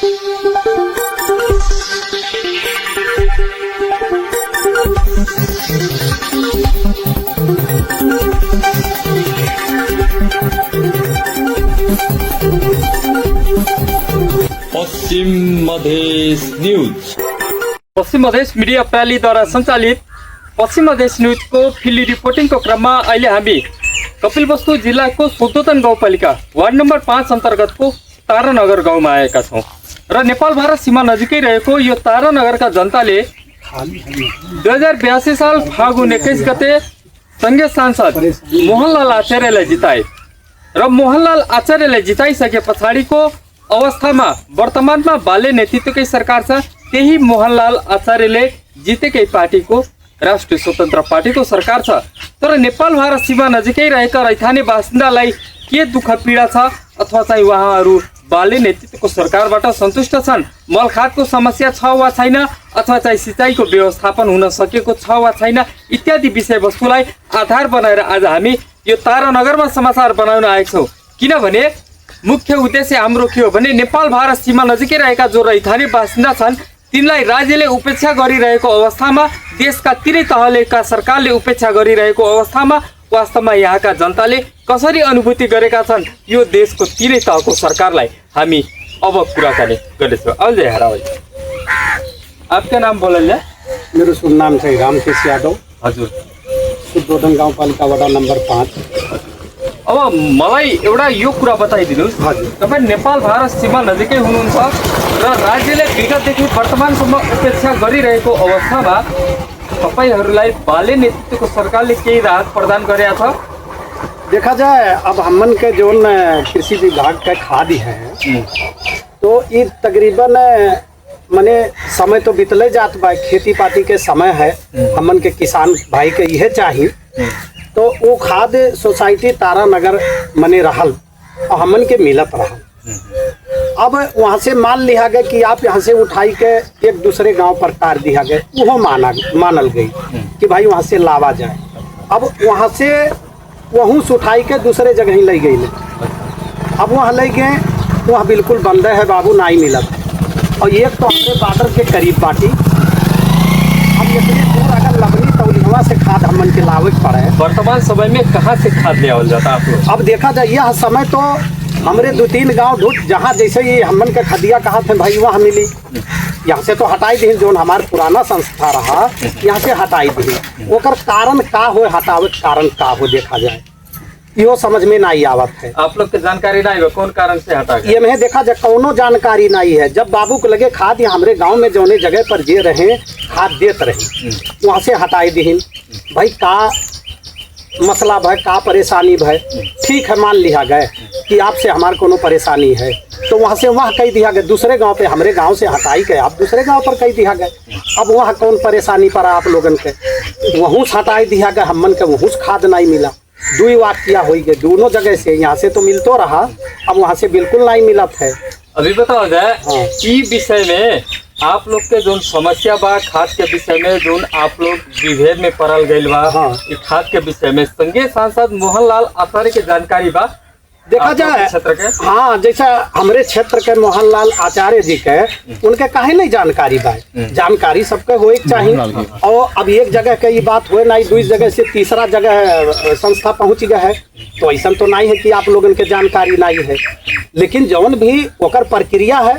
पश्चिम Madhesh news. पश्चिम Madhesh media प्रणाली द्वारा संचालित पश्चिम मधेश न्यूज को फिल्ड रिपोर्टिंग को क्रम में अहिले हामी कपिलवस्तु जिला को सुदोधन गाउँपालिका वार्ड नंबर 5 अंतर्गत को तारानगर गाँव में आएका छौं र नेपाल भारत सीमा नजिकै रहेको यो तारानगर का जनताले 2082 साल फागुन 21 गते संघीय सांसद मोहनलाल आचार्यलाई जिताए र मोहनलाल आचार्यलाई जिताइसके पछाडिको अवस्थामा वर्तमानमा बाले नेतृत्वकै सरकार छ। त्यही मोहनलाल आचार्यले जितेकै पार्टीको राष्ट्रिय स्वतन्त्र पार्टीको सरकार छ। तर नेपाल भारत सीमा नजिकै रहेका रैथाने बासिन्दालाई के दुःख पीडा छ अथवा चाहिँ उहाँहरू बाले नेतृत्वको सरकारबाट सन्तुष्ट छन्, मलखातको समस्या छ वा छैन, अथवा चाहिँ सिँचाइको व्यवस्थापन हुन सकेको छ वा छैन, इत्यादि विषयवस्तुलाई आधार बनाएर आज हामी यो तारानगरमा समाचार बनाउन आएका छौँ। किनभने मुख्य उद्देश्य हाम्रो के हो भने नेपाल भारत सीमा नजिकै रहेका जो रैथाने बासिन्दा छन् तिनलाई राज्यले उपेक्षा गरिरहेको अवस्थामा, देशका तिनै तहलेका सरकारले उपेक्षा गरिरहेको अवस्थामा वास्तवमा यहाँका जनताले कसरी अनुभूति गरेका छन् यो देशको तिनै तहको सरकारलाई हामी अब कुराकानी गर्दैछौँ। अजय हरावल, आपका नाम बोलल? मेरो शुभ नाम चाहिँ रामकेश यादव। हजुर, सुदोधन गाउँपालिका वडा नंबर 5। अब मलाई एउटा यो कुरा बताइदिनुहोस्, तपाईँ नेपाल भारत सीमा नजिकै हुनुहुन्छ र राज्यले विगतदेखि वर्तमानसम्म उपेक्षा गरिरहेको अवस्थामा तपाईहरूलाई बाले नेतृत्वको सरकारले केही राहत प्रदान गरेका छ? देखा जाए अब हमन के जो कृषि विभाग का खाद है तो ये तकरीबन मने समय तो बीतले जात बा, खेती पाती के समय है, हमन के किसान भाई के यह चाहिए तो वो खाद सोसाइटी तारानगर मने रहल और हमन के मिलत रहल। अब वहाँ से मान लिया गया कि आप यहाँ से उठाई के एक दूसरे गांव पर तार दिया गया, वो मानल गई कि भाई वहाँ से लावा जाए। अब वहाँ से वहाँ से उठाई के दूसरे जगह ही ले गई। अब वहाँ ले गए, वहाँ बिल्कुल बंद है बाबू, ना ही मिलत। और एक तो हमारे बॉर्डर के करीब बाटी, अब इतने दूर अगर लगनी तो वहाँ से खाद हमन के लावे पड़े। वर्तमान समय में कहाँ से खाद ले आवल जाता है? अब देखा जाए यह समय तो हमरे 2-3 गांव ढूंढ जहाँ जैसे ये हमन के खदिया कहा थे भाई वहाँ मिली, यहाँ से तो हटाई दी जो हमारा पुराना संस्था रहा, यहाँ से हटाई दी। ओकर कारण का हो, हटावे कारण का हो देखा जाए यो समझ में नहीं आवत है। आप लोग के जानकारी नहीं है कौन कारण से हटा गया? ये में देखा जाए कौनो जानकारी नहीं है। जब बाबू को लगे खाद या हमारे गांव में जोने जगह पर जे रहे खाद देते रहे वहाँ से हटाई दी। भाई का मसला भाई का परेशानी भाई, ठीक है मान लिया गया कि आपसे हमारे कोनो परेशानी है तो वहाँ से वहाँ कह दिया गया, दूसरे गांव पे हमारे गांव से हटाई गए आप दूसरे गांव पर कह दिया गया। अब वहाँ कौन परेशानी पर आप लोगन के वहाँ से हटाई दिया गया, हमन के वहाँ से खाद नहीं मिला। 2 वाक्या हो गए दोनों जगह से, यहाँ से तो मिल तो रहा, अब वहाँ से बिल्कुल नहीं मिला है। अभी बताओ जाए इस विषय में आप लोग के जो समस्या बा खाद के विषय में जो आप लोग विभेद में पड़ल गई बा, खाद के विषय में संघीय सांसद मोहनलाल आचार्य के जानकारी बा देखा जाए क्षेत्र के? हाँ, जैसा हमारे क्षेत्र के मोहनलाल आचार्य जी के उनके काहे नहीं जानकारी बा, जानकारी सबके हो चाहिए। और अब एक जगह के ये बात हुए नहीं, 2 जगह से तीसरा जगह संस्था पहुंच गया है तो ऐसा तो नहीं है कि आप लोगों के जानकारी नहीं है। लेकिन जौन भी ओकर प्रक्रिया है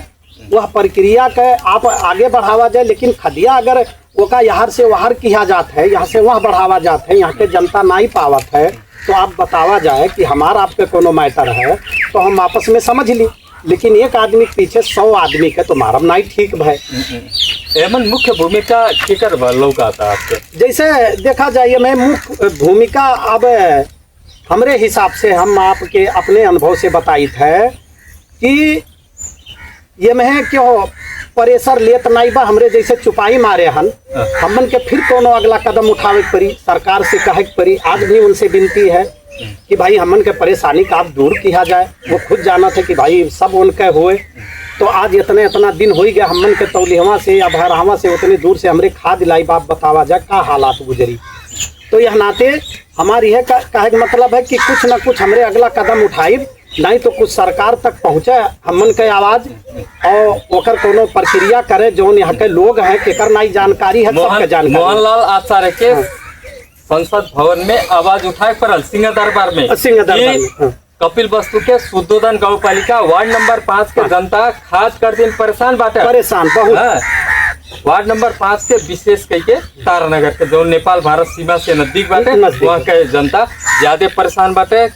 वह प्रक्रिया के आप आगे बढ़ावा जाए। लेकिन खदिया अगर ओका यहाँ से वहाँ किया जाता है, यहाँ से वहाँ बढ़ावा जाता है, यहाँ के जनता नहीं पावत है तो आप बतावा जाए कि हमारा आपके कोनो मैटर है तो हम आपस में समझ ली। लेकिन एक आदमी के पीछे 100 आदमी के तो मारम नहीं ठीक भाई। एमन मुख्य भूमिका केकर लौका आता आपके? जैसे देखा जाए मैं मुख्य भूमिका अब हमरे हिसाब से हम आपके अपने अनुभव से बताई थे कि ये में क्यों प्रेशर लेत नहीं बा, हमरे जैसे चुपाई मारे हन हमन के फिर कोनो अगला कदम उठावे पड़ी, सरकार से कहे पड़ी। आज भी उनसे विनती है कि भाई हमन के परेशानी का आप दूर किया जाए। वो खुद जाना थे कि भाई सब उनके हुए तो आज इतना दिन हो ही गया हमन के तौलिहवा से या भरहवा से उतने दूर से हमरे खाद लाई बाप बतावा जाए का हालात गुजरी। तो यह नाते हमारी है कहे मतलब है कि कुछ ना कुछ हमरे अगला कदम उठाई नहीं तो कुछ सरकार तक पहुँचे हमन के आवाज और ओकर कोनो प्रक्रिया करे जो यहाँ के लोग हैं केकर नहीं जानकारी है सबके जानकारी। मोहनलाल आचार्य के संसद भवन में आवाज उठाए पड़ल सिंह दरबार में कपिल वस्तु के शुद्धोदन गौ पालिका वार्ड नंबर 5 के जनता खास कर दिन परेशान बाटे, परेशान बहुत। वार्ड नंबर 5 के विशेष कई के तारानगर के जो नेपाल भारत सीमा से नजदीक बाटे वहाँ के जनता ज्यादा परेशान बाटे।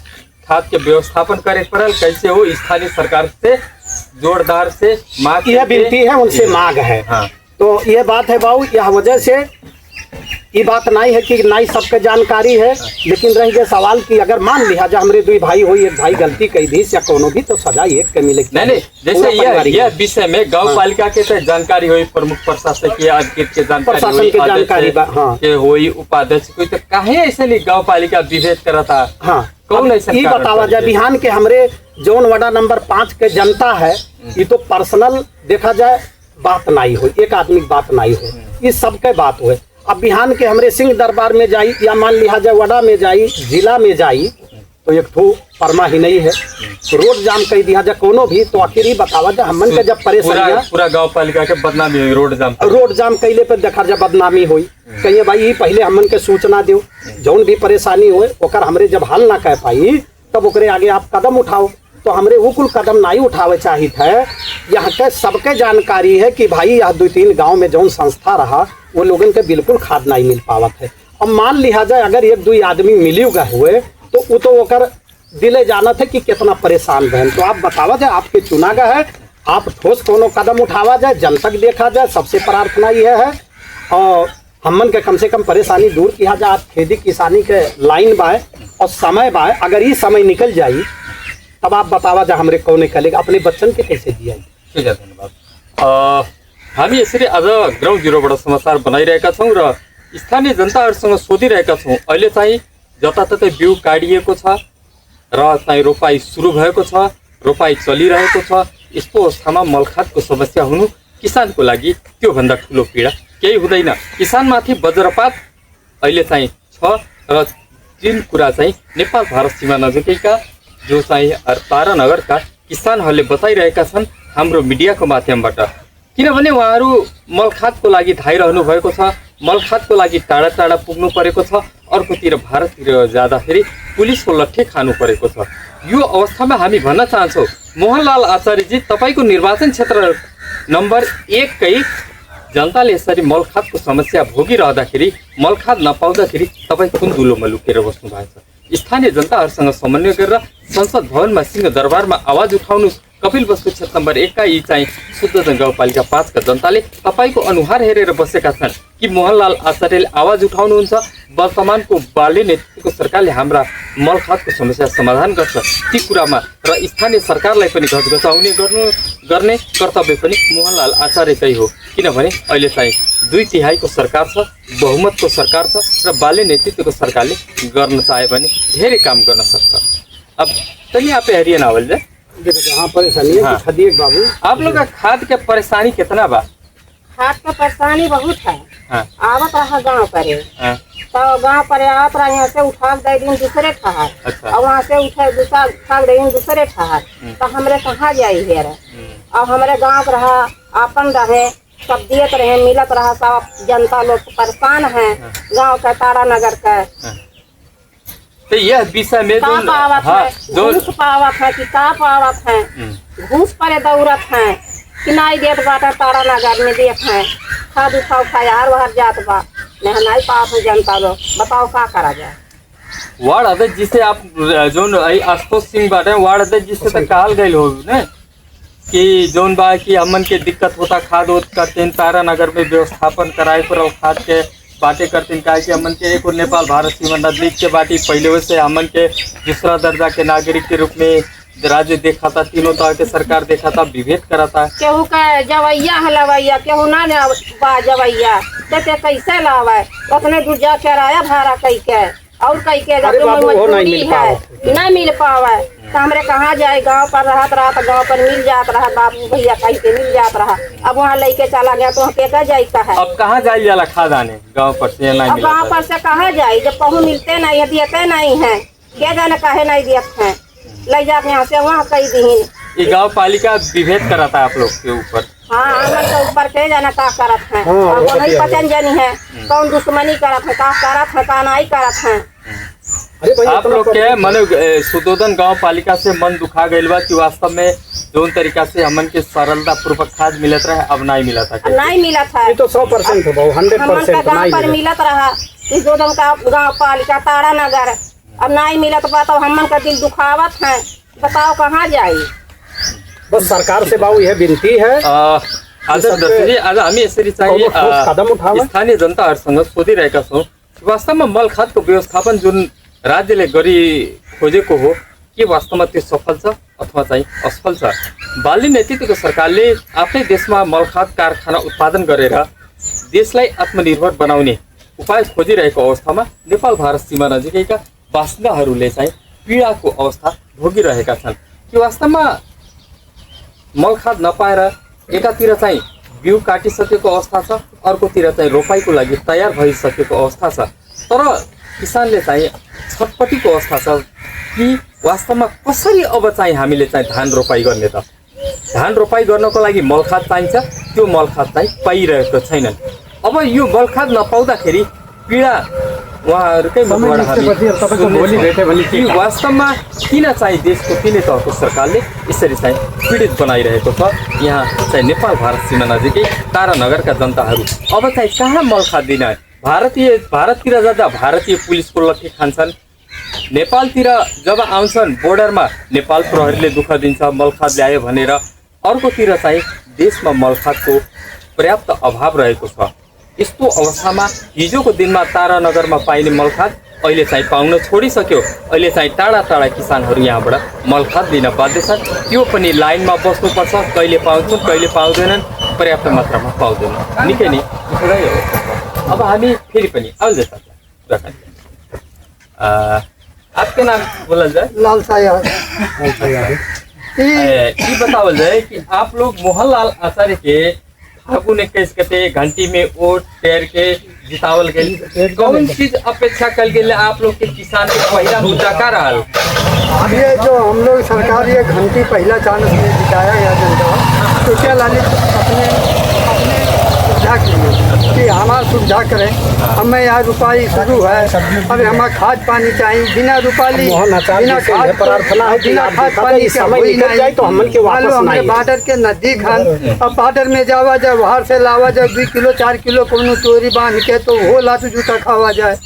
खाद के व्यवस्थापन करे पड़ल कैसे हो स्थानीय सरकार से जोरदार से मांग यह विनती है उनसे मांग है। हाँ। तो यह बात है बाबू, यह वजह से ये बात नहीं है कि नहीं सबके जानकारी है, लेकिन रह गया सवाल कि अगर मान लिया जा हमारे दो भाई हो एक भाई गलती कही दी या कोनो भी तो सजा एक के मिलेगी। नहीं जैसे यह विषय में गौ पालिका के तो जानकारी हुई प्रमुख प्रशासकीय अधिकृत के जानकारी के हुई उपाध्यक्ष कोई तो काहे ऐसे नहीं गौ पालिका विभेद करता। हाँ कौन ऐसा ये बतावा जाए बिहान के हमरे जोन वार्ड नंबर 5 के जनता है ये तो पर्सनल देखा जाए बात नहीं हो, एक आदमी की बात नहीं हो, ये सबके बात हुए। अब बिहान के हमरे सिंह दरबार में जाई या मान लिया जाए वडा में जाई जिला में जाई तो एक ठो परमा ही नहीं है, तो रोड जाम कर दिया जाए कोनो भी तो आखिर ही बतावा जाए हमन के जब परेशानी पूरा गांव पालिका के बदनामी हुई रोड जाम कैले पे देखा जाए बदनामी हुई कहिए भाई पहले हमन के सूचना दो जौन भी परेशानी हुए ओकर हमरे जब हल ना कह पाई तब ओकरे आगे आप कदम उठाओ। तो हमरे वो कुल कदम नहीं उठावे चाहिए थे। यहाँ के सबके जानकारी है कि भाई यह 2-3 गांव में जौन संस्था रहा वो लोगन के बिल्कुल खाद नहीं मिल पावत है। अब मान लिया जाए अगर 1-2 आदमी मिलिएगा हुए तो वो तो ओकर दिले जाना था कि कितना परेशान बहन। तो आप बतावा जाए आपके चुना गया है, आप ठोस कोनो कदम उठावा जाए जन तक देखा जाए, सबसे प्रार्थना यह है और हमन के कम से कम परेशानी दूर किया जाए। आप खेती किसानी के लाइन बाय और समय बाय अगर ये समय निकल जाये तब आप बतावा जा हमरे कौन निकलेगा अपने बच्चन के कैसे दिया। ठीक है धन्यवाद। हामी यसरी आज ग्राउन्ड जिरोबाट समाचार बनाइरहेका छौँ र स्थानीय जनताहरूसँग सोधिरहेका छौँ। अहिले चाहिँ जताततै बिउ काटिएको छ र चाहिँ रोपाई सुरु भएको छ, रोपाई चलिरहेको छ। यस्तो अवस्थामा मलखादको समस्या हुनु किसानको लागि त्योभन्दा ठुलो पीडा केही हुँदैन। किसानमाथि वज्रपात अहिले चाहिँ छ र जुन कुरा चाहिँ नेपाल भारत सीमा नजिकैका जो चाहिँ तारानगरका किसानहरूले बताइरहेका छन् हाम्रो मिडियाको माध्यमबाट, किनभने उहाँहरू मलखादको लागि धाइरहनु भएको छ, मलखादको लागि टाढा टाढा पुग्नु परेको छ, अर्कोतिर भारततिर जाँदाखेरि पुलिसको लट्ठे खानु परेको छ। यो अवस्थामा हामी भन्न चाहन्छौँ मोहनलाल आचार्यजी तपाईँको निर्वाचन क्षेत्र नम्बर 1 कै जनताले यसरी मलखादको समस्या भोगिरहँदाखेरि मलखाद नपाउँदाखेरि तपाईँ कुन दुलोमा लुकेर बस्नु भएको छ? स्थानीय जनताहरूसँग समन्वय गरेर संसद भवनमा सिंह दरबारमा आवाज उठाउनुहोस्। कपिल वस्तु क्षेत्र नम्बर 1 का यी चाहिँ शुद्धोदन गाउँपालिका 5 का जनताले तपाईँको अनुहार हेरेर बसेका छन् कि मोहनलाल आचार्यले आवाज उठाउनुहुन्छ। वर्तमानको बाले नेतृत्वको सरकारले हाम्रा मलखादको समस्या समाधान गर्छ ती कुरामा र स्थानीय सरकारलाई पनि घचघचाउने गर्ने कर्तव्य पनि मोहनलाल आचार्यकै हो, किनभने अहिले चाहिँ 2/3 सरकार छ, बहुमतको सरकार छ र बाले नेतृत्वको सरकारले गर्न चाहे भने धेरै काम गर्न सक्छ। अब चलिए आप हरियाणा नावल जाए हाँ परेशानी हाँ। बाबू आप लोग का खाद के परेशानी कितना बा? खाद का परेशानी बहुत है। हाँ। आवत रहा गाँव पर हाँ। तो गाँव पर आवत रहा यहाँ से उठा दे दिन दूसरे ठहर अच्छा। और वहाँ से उठा दे दिन दूसरे ठहर तो हमरे कहाँ जाई है अब हमारे गाँव रहा आपन रहे सब दियत रहे मिलत रहा सब जनता लोग परेशान है गाँव का तारानगर का। तो यह विषय में का पावत है घूस पावत है कि का पावत है घूस पर दौड़त है कि नहीं देत बाटा तारानगर में देख है खाद उठाओ खायार वहां जात बा नहीं पावत है जनता लोग बताओ का करा जाए। वार्ड अध्यक्ष जी से आप जोन आशुतोष सिंह बाटे वार्ड अध्यक्ष जी से तो कहल गई हो ने कि जोन बा कि हमन के दिक्कत होता खाद उद करते तारानगर में व्यवस्थापन कराए पर खाद के बातें करते का कि हमन के एक नेपाल भारत सीमा नजदीक के बाटी पहले से हमन के दूसरा दर्जा के नागरिक के रूप में राज्य देखा था, तीनों तरह के सरकार देखा था, विभेद करा था। केहू का जवैया है लवैया केहू ना बा जवैया तो कैसे लावे उतने दूर जा किराया भाड़ा कई के और कई के मजबूरी है नहीं मिल पावे तो हमरे कहाँ जाए गांव पर रहत रहा तो गांव पर मिल जात रहा बाबू भैया कहीं के मिल जात रहा। अब वहाँ लेके चला गया तो वहाँ जाए है। अब कहाँ जाए जाला खाद आने गाँव पर से नहीं अब गाँव पर से कहाँ जाए जब कहूँ मिलते नहीं है देते नहीं है क्या जाने काहे नहीं देते हैं। ले जाके यहाँ से वहाँ कही दीन। ये गांव पालिका विभेद कराता है आप लोग के ऊपर। हाँ हमन के ऊपर के जाना का करत है, हाँ, और वो वो नहीं तो है। पहचान जानी है कौन दुश्मनी करत है, का करत है का नहीं करत है। अरे भाई आप लोग के मन सुदोधन गांव पालिका से मन दुखा गइल बा कि वास्तव में जोन तरीका से हमन के सरलता पूर्वक खाद मिलत रहे अब नहीं मिला था। नहीं मिला था ये तो 100% हो, हमन का 100% गाँव नहीं पर मिला। मिलत रहा इस दोदम का गाँव पालिका तारा नगर, अब नहीं मिलत बा तो हमन का दिल दुखावत है, बताओ कहाँ जाई। बस सरकार से बाबू यह विनती है आज हामी यसरी चाहिँ कदम उठावे। स्थानीय जनताहरूसँग सोधिरहेका छौँ वास्तवमा मल खादको व्यवस्थापन जुन राज्यले गरी खोजेको हो के वास्तवमा त्यो सफल छ अथवा चाहिँ असफल छ। बाली नेतृत्वको सरकारले आफ्नै देशमा मल खाद कारखाना उत्पादन गरेर देशलाई आत्मनिर्भर बनाउने उपाय खोजिरहेको अवस्थामा नेपाल भारत सीमा नजिकैका बासिन्दाहरूले चाहिँ पीडाको अवस्था भोगिरहेका छन् कि वास्तवमा मल खाद नपाएर एकातिर चाहिँ बिउ काटिसकेको अवस्था छ, अर्कोतिर चाहिँ रोपाइको लागि तयार भइसकेको अवस्था छ, तर किसानले चाहिँ छटपटीको अवस्था छ कि वास्तवमा कसरी अब चाहिँ हामीले चाहिँ धान रोपाइ गर्ने त। धान रोपाइ गर्नको लागि मल खाद चाहिन्छ, त्यो मल खाद चाहिँ पाइरहेको छैनन्। अब यो मल खाद नपाउँदाखेरि पीडा उहाँहरूकै मुखबाट हामी सुन्नेछौँ कि वास्तवमा किन चाहिँ देशको तिनै तहको सरकारले यसरी चाहिँ पीडित बनाइरहेको छ। यहाँ चाहिँ नेपाल भारत सीमा नजिकै तारानगरका जनताहरू अब चाहिँ कहाँ मल खाद दिन भारततिर जाँदा भारतीय पुलिसको लट्ठी खान्छन्, नेपालतिर जब आउँछन् बोर्डरमा नेपाल प्रहरीले दुःख दिन्छ मल खाद ल्यायो भनेर, अर्कोतिर चाहिँ देशमा मल खादको पर्याप्त अभाव रहेको छ। यस्तो अवस्थामा हिजोको दिनमा तारानगरमा पाइने मल खाद अहिले चाहिँ पाउन छोडिसक्यो। अहिले चाहिँ टाढा टाढा किसानहरू यहाँबाट मल खाद दिन बाध्य छन्, त्यो पनि लाइनमा बस्नुपर्छ, कहिले पाउँछन् कहिले पाउँदैनन्, पर्याप्त मात्रामा पाउँदैनन्, निकै नै दुःखदायी अवस्था। अब हामी फेरि पनि आउँदै कुराकानी आपके नाम बोला जाए? लाल साया ये बतावल जाए कि आप लोग मोहनलाल आचार्य के फागुन 21 गते घंटी में वोट टेर के जितावल गई, कौन चीज अपेक्षा कल गई आप लोग के किसान के पहला मुद्दा का रहा? अब ये जो हम लोग सरकार ये घंटी पहला चांस में जिताया गया जनता, तो क्या लाली अपने सुविधा के लिए कि हमारा सुविधा करें। हमें यहाँ रुपाई शुरू है, अब हमें खाद पानी चाहिए, बिना रुपाली बिना खाद प्रार्थना है बिना खाद पानी के हो ही नहीं। तो हमने बॉर्डर के नजदीक हैं, अब बॉर्डर में जावा जाए बाहर से लावा जाए 2 किलो 4 किलो कोनो चोरी बांध के तो वो लातू जूता खावा जाए,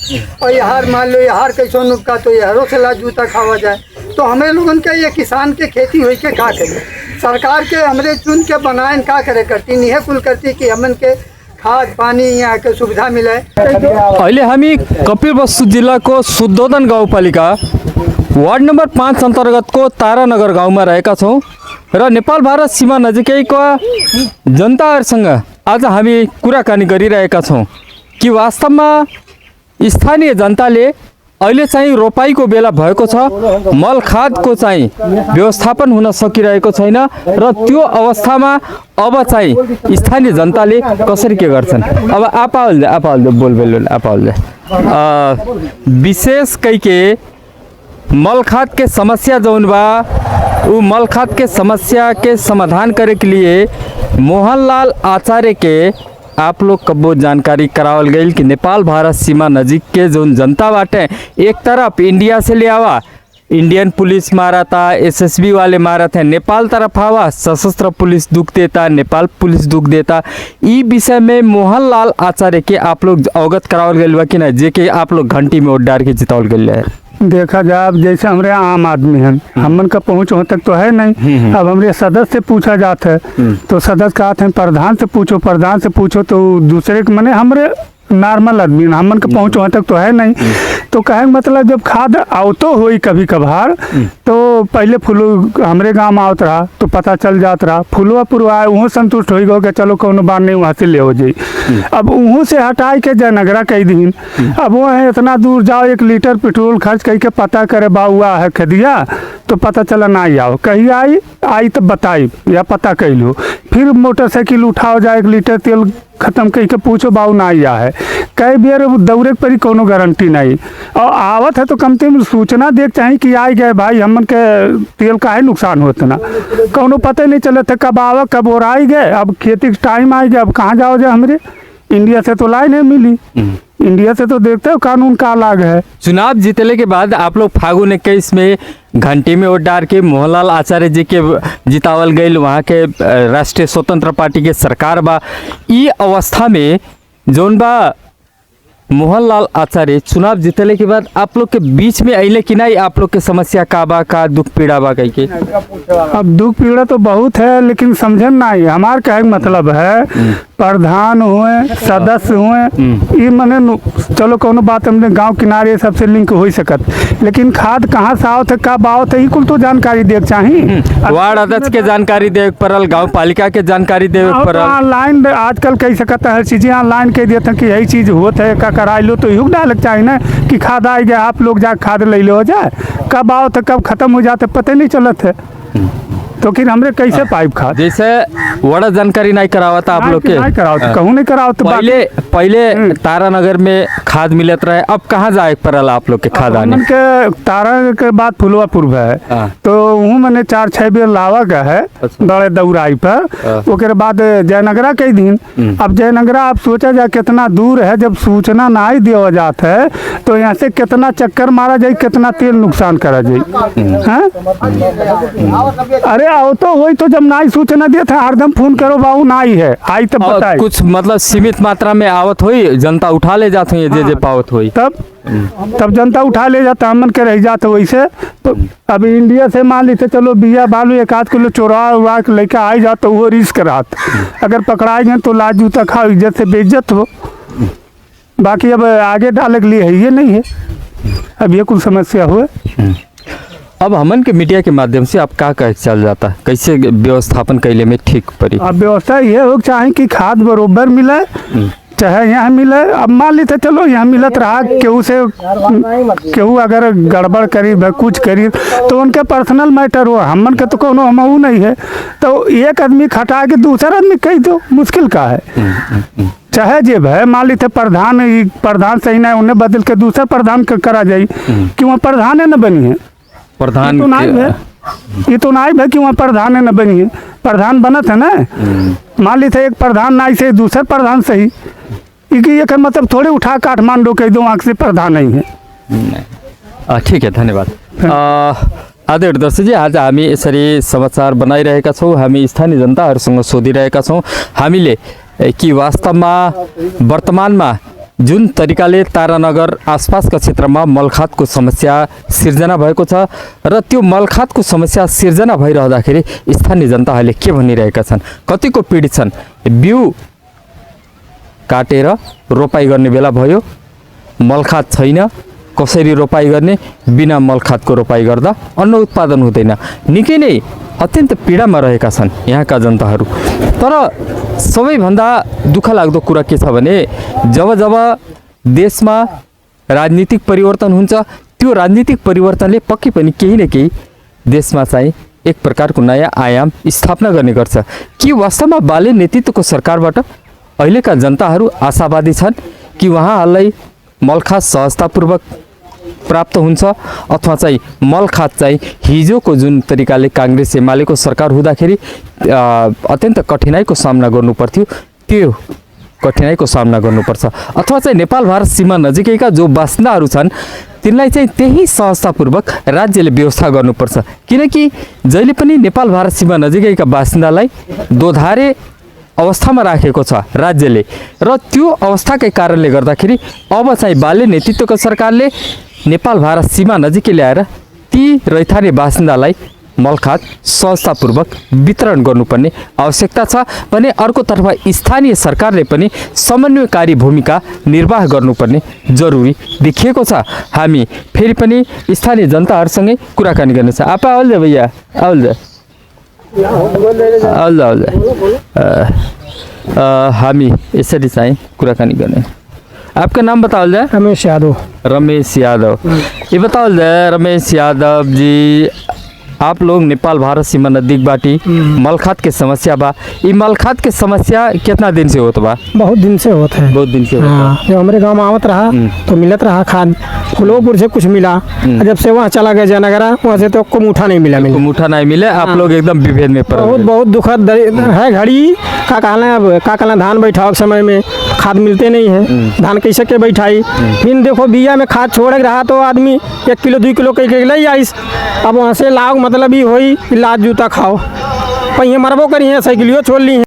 और यहाँ मान लो यहाँ कैसो नुक्का तो यहारों से ला जूता खावा जाए। तो हमें लोगन के ये किसान के खेती हुई के का करें, सरकार के हमरे चुन के बनाए का करे करती नहीं है कुल करती कि हमन के खाद पानी यहाँ के सुविधा मिले। अहिले हामी कपिलवस्तु जिल्लाको सुदोधन गाउँपालिका वार्ड नम्बर 5 अन्तर्गतको तारानगर गाउँमा रहेका छौँ र नेपाल भारत सीमा नजिकैका जनताहरूसँग आज हामी कुराकानी गरिरहेका छौँ कि वास्तवमा स्थानीय जनताले अहिले चाहिँ रोपाइको बेला भएको छ, मल खादको चाहिँ व्यवस्थापन हुन सकिरहेको छैन र त्यो अवस्थामा अब चाहिँ स्थानीय जनताले कसरी के गर्छन्। अब आपाल बोल विशेष करके मल खाद के समस्या जौन बा वो मल खाद के समस्या के समाधान करे के लिए मोहनलाल आचार्य के आप लोग कबो जानकारी करावल गई कि नेपाल भारत सीमा नजीक के जो जनता बाटे एक तरफ इंडिया से ले आवा इंडियन पुलिस मारा था, एसएसबी वाले मारा थे, नेपाल तरफ आवा सशस्त्र पुलिस दुख देता, नेपाल पुलिस दुख देता। ई विषय में मोहनलाल आचार्य के आप लोग अवगत करावल गई बा कि ना, जे के आप लोग घंटी में वोट डाल के जितावल गई है? देखा जाए अब जैसे हमारे आम आदमी हैं, हमन का पहुँच वहाँ तक तो है नहीं। अब हमारे सदस्य से पूछा जाता है तो सदस्य कहते हैं प्रधान से पूछो तो दूसरे के मने हमारे नॉर्मल आदमी हमन का पहुँच वहाँ तक तो है नहीं। तो कहे मतलब जब खाद आवतो हुई कभी कभार तो पहले फुल हमारे गाँव में आवत रहा तो पता चल जात रहा, फुलवा पुरवा वहाँ संतुष्ट हो गया चलो कोनो बार नहीं वहाँ से ले हो जाई। अब वहाँ से हटाए के जयनगरा कई दिन, अब वो है इतना दूर जाओ 1 लीटर पेट्रोल खर्च करके पता करे बा हुआ है खदिया तो पता चला ना ही आओ, कहीं आई तो बताई या पता कर लो, फिर मोटरसाइकिल उठाओ जा 1 लीटर तेल खत्म कह के पूछो बाऊ ना आया है, कई बेर दौड़े परी कोनो गारंटी नहीं। और आवत है तो कम से कम सूचना देख चाहिए कि आई गए भाई, हमन के तेल का है नुकसान होता ना, कोनो पता नहीं चला था कब आवा कब और आई गए। अब खेती का टाइम आ गया, अब कहाँ जाओ जाए, हमरे इंडिया से तो लाई नहीं मिली, इंडिया से तो देखते हो कानून का अलग है। चुनाव जीतने के बाद आप लोग फागुन 21 में घंटी में वोट डाल के मोहनलाल आचार्य जी के जितावल गई, वहाँ के राष्ट्रीय स्वतंत्र पार्टी के सरकार बा। ई अवस्था में जौन बा मोहनलाल आचार्य चुनाव जीतने के बाद आप लोग के बीच में अइले कि नहीं, आप लोग के समस्या का बा, का दुख पीड़ा बा कह के? अब दुख पीड़ा तो बहुत है, लेकिन समझन नहीं, हमार कहे मतलब है प्रधान हुए सदस्य हुए, ये मने चलो कोनो बात हमने गांव किनारे सबसे लिंक हो सकत, लेकिन खाद कहाँ से आओ थे कब आओ थे कुल तो जानकारी देख चाहिए। वार्ड अध्यक्ष के जानकारी देवे पड़ल, गांव पालिका के जानकारी देवे पड़ल, ऑनलाइन आजकल कह सकता है हर चीज़ें ऑनलाइन कह दिया था कि यही चीज़ होता है का कराई लो, तो यू डाल चाहिए ना कि खाद आई गया आप लोग जा खाद ले लो जाए, कब आओ तो कब खत्म हो जाते पता नहीं चलत है, तो फिर हमरे कैसे पाइप खाद जैसे बड़ा जानकारी नहीं करावा था आप लोग के? नहीं कराओ तो कहूँ नहीं कराओ तो पहले तारानगर में खाद मिलत रहे, अब कहाँ जाए पड़ल आप लोग के खाद आने के? तारा के बाद फुलवापुर है, तो वहाँ मैंने 4-6 बेर लावा गया है बड़े दौराई पर, ओकर बाद जयनगरा कई दिन। अब जयनगरा आप सोचा जाए कितना दूर है, जब सूचना ना ही दिया जाता है तो यहाँ से कितना चक्कर मारा जाए, कितना तेल नुकसान करा जाए। अरे आओ तो वही तो जब ना सूचना दिया था हरदम फोन करो बाबू ना ही है, आई तब बताए कुछ मतलब सीमित मात्रा में आवत हुई, जनता उठा ले जाते हैं जे पावत हुई, तब जनता उठा ले जाता, हमन के रह जाते वैसे। तो अभी इंडिया से मान लीजिए चलो बिया बालू 1-8 किलो चोरा उड़ा के लेके आ जाओ तो वो रिस्क रात, अगर पकड़ाए गए तो लाज जूता खाओ, इज्जत से बेइज्जत हो। बाकी अब आगे डालने के लिए है ये नहीं है, अब ये कुछ समस्या हुए। अब हमन के मीडिया के माध्यम से आप का कह चल जाता, कैसे व्यवस्थापन कैले में ठीक पड़ी? अब व्यवस्था ये हो चाहे कि खाद बरोबर मिले, चाहे यहाँ मिले। अब मान लीजिए चलो यहाँ मिलत रहा, केहू से केहू अगर गड़बड़ करी कुछ करी तो उनके पर्सनल मैटर हो, हमन के तो कोनो हमहू नहीं है, तो एक आदमी खटा के दूसरा आदमी कह दो, मुश्किल का है। चाहे जेब है मान लीजिए प्रधान सही नहीं, उन्हें बदल के दूसरा प्रधान करा जाये, कि वहाँ प्रधान न बनी है, प्रधान ये तो नाइब है कि वहाँ प्रधान न बनी है, प्रधान बनत है ना। मान लीजिए एक प्रधान नाई से दूसरा प्रधान सही, एक मतलब थोड़े उठा काठमांडू कह दो आँख से प्रधान नहीं है। ठीक है, धन्यवाद। आदरणीय दर्शक जी, आज हामी यसरी समाचार बनाइरहेका छौँ, हामी स्थानीय जनताहरूसँग सोधिरहेका छौँ हामीले कि वास्तवमा वर्तमानमा जुन तरिकाले तारानगर आसपासका क्षेत्रमा मलखातको समस्या सिर्जना भएको छ र त्यो मलखातको समस्या सिर्जना भइरहँदाखेरि स्थानीय जनताहरूले के भनिरहेका छन्, कतिको पीडित छन्। बिउ काटेर रोपाई गर्ने बेला भयो, मलखात छैन, कसरी रोपाई गर्ने, बिना मलखातको रोपाई गर्दा अन्न उत्पादन हुँदैन, निकै नै अत्यन्त पीडामा रहेका छन् यहाँका जनताहरू। तर सबैभन्दा दुःख लाग्दो कुरा के छ भने जब जब देशमा राजनीतिक परिवर्तन हुन्छ, त्यो राजनीतिक परिवर्तनले पक्कै पनि केही न केही देशमा चाहिँ एक प्रकारको नयाँ आयाम स्थापना गर्ने गर्छ। कि वास्तवमा बाले नेतृत्वको सरकारबाट अहिलेका जनताहरू आशावादी छन् कि उहाँहरूलाई मलखात सहजतापूर्वक प्राप्त हुन्छ, अथवा चाहिँ मलखात चाहिँ हिजोको जुन तरिकाले काङ्ग्रेस एमालेको सरकार हुँदाखेरि अत्यन्त कठिनाइको सामना गर्नुपर्थ्यो, त्यो कठिनाइको सामना गर्नुपर्छ, अथवा चाहिँ नेपाल भारत सीमा नजिकैका जो बासिन्दाहरू छन् तिनलाई चाहिँ त्यही सहजतापूर्वक राज्यले व्यवस्था गर्नुपर्छ। किनकि जहिले पनि नेपाल भारत सीमा नजिकैका बासिन्दालाई दोधारे अवस्थामा राखेको छ राज्यले, र त्यो अवस्थाकै कारणले गर्दाखेरि अब चाहिँ बाले नेतृत्वको सरकारले नेपाल भारत सीमा नजिकै ल्याएर ती रैथाने बासिन्दालाई मलखात सहजतापूर्वक वितरण गर्नुपर्ने आवश्यकता छ भने अर्कोतर्फ स्थानीय सरकारले पनि समन्वयकारी भूमिका निर्वाह गर्नुपर्ने जरुरी देखिएको छ। हामी फेरि पनि स्थानीय जनताहरूसँगै कुराकानी गर्नेछ। आपा आउल भैया आउल हामी यसरी चाहिँ कुराकानी गर्ने। आपका नाम बताओ जाए? रमेश यादव। रमेश यादव, ये बताओ जाए रमेश यादव जी, आप लोग नेपाल भारत सीमा नजदीक बाटी, मलखात के समस्या बा। ई मलखात के समस्या कितना दिन से होत बा? बहुत दिन से होता है। बहुत दिन से होत हाँ, बा। जब हमारे गांव में आवत रहा तो मिलत रहा खाद, फुलोपुर से कुछ मिला, और जब से वहाँ चला गया जयनगरा, वहाँ से तो को मुठा नहीं मिला को मिला। मुठा नहीं मिले, आप लोग एकदम विभेद में पड़े बहुत हुए। बहुत दुखद है घड़ी। का कहना अब का कहना, धान बैठाओ के समय में खाद मिलते नहीं है, धान कैसे के बैठाई। फिर देखो बिया में खाद छोड़ रहा तो आदमी 1 किलो 2 किलो कह के ले आइस। अब वहाँ से लाओ मतलब ही होई कि लाद जूता खाओ, पहिए मरबो करी है, साइकिलियो छोड़ ली है।